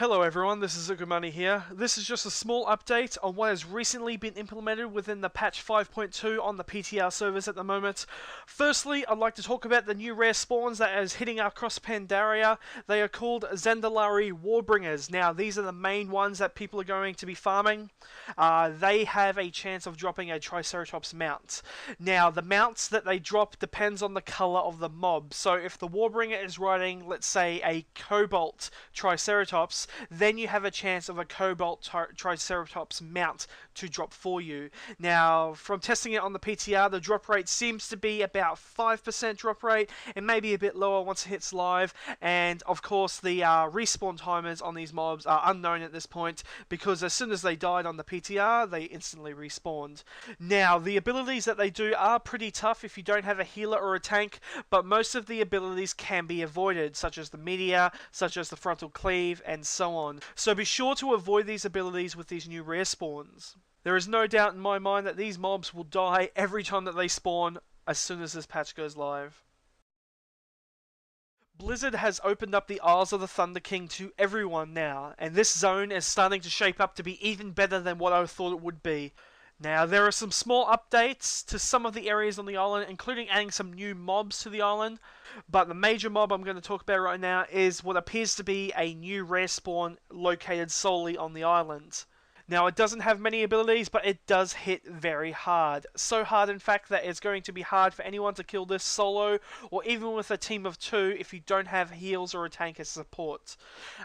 Hello everyone, this is Zuckermoney here. This is just a small update on what has recently been implemented within the patch 5.2 on the PTR servers at the moment. Firstly, I'd like to talk about the new rare spawns that is hitting across Pandaria. They are called Zandalari Warbringers. Now, these are the main ones that people are going to be farming. They have a chance of dropping a Triceratops mount. Now, the mounts that they drop depends on the color of the mob. So if the Warbringer is riding, let's say, a Cobalt Triceratops, then you have a chance of a Cobalt Triceratops mount to drop for you. Now, from testing it on the PTR, the drop rate seems to be about 5% drop rate. It may be a bit lower once it hits live, and of course the respawn timers on these mobs are unknown at this point, because as soon as they died on the PTR, they instantly respawned. Now, the abilities that they do are pretty tough if you don't have a healer or a tank, but most of the abilities can be avoided, such as the meteor, such as the frontal cleave, and so on. So be sure to avoid these abilities with these new rare spawns. There is no doubt in my mind that these mobs will die every time that they spawn as soon as this patch goes live. Blizzard has opened up the Isles of the Thunder King to everyone now, and this zone is starting to shape up to be even better than what I thought it would be. Now, there are some small updates to some of the areas on the island, including adding some new mobs to the island, but the major mob I'm going to talk about right now is what appears to be a new rare spawn located solely on the island. Now, it doesn't have many abilities, but it does hit very hard. So hard, in fact, that it's going to be hard for anyone to kill this solo, or even with a team of two if you don't have heals or a tank as support.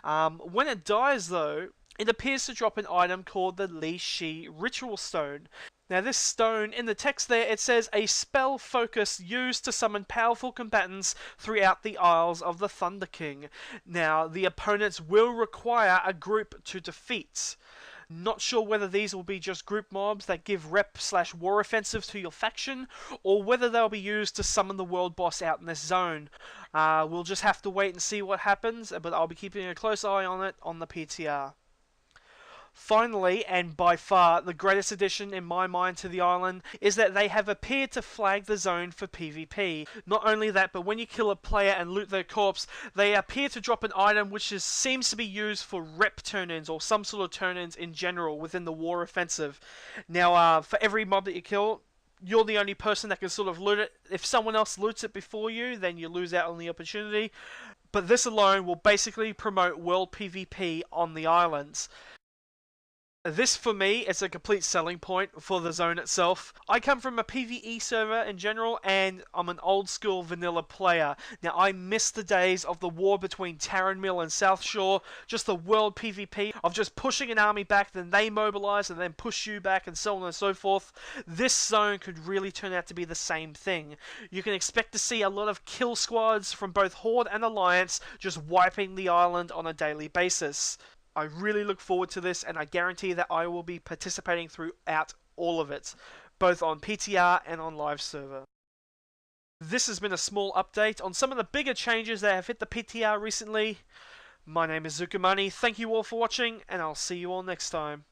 When it dies, though, it appears to drop an item called the Li Shi Ritual Stone. Now, this stone, in the text there, it says a spell focus used to summon powerful combatants throughout the Isles of the Thunder King. Now, the opponents will require a group to defeat. Not sure whether these will be just group mobs that give rep/war offensive to your faction, or whether they'll be used to summon the world boss out in this zone. We'll just have to wait and see what happens, but I'll be keeping a close eye on it on the PTR. Finally, and by far the greatest addition in my mind to the island, is that they have appeared to flag the zone for PvP. Not only that, but when you kill a player and loot their corpse, they appear to drop an item which seems to be used for rep turn-ins, or some sort of turn-ins in general within the war offensive. Now, for every mob that you kill, you're the only person that can sort of loot it. If someone else loots it before you, then you lose out on the opportunity. But this alone will basically promote world PvP on the islands. This, for me, is a complete selling point for the zone itself. I come from a PvE server in general, and I'm an old-school vanilla player. Now, I miss the days of the war between Tarren Mill and South Shore, just the world PvP of just pushing an army back, then they mobilize, and then push you back, and so on and so forth. This zone could really turn out to be the same thing. You can expect to see a lot of kill squads from both Horde and Alliance just wiping the island on a daily basis. I really look forward to this, and I guarantee that I will be participating throughout all of it, both on PTR and on live server. This has been a small update on some of the bigger changes that have hit the PTR recently. My name is Zuckermoney, thank you all for watching, and I'll see you all next time.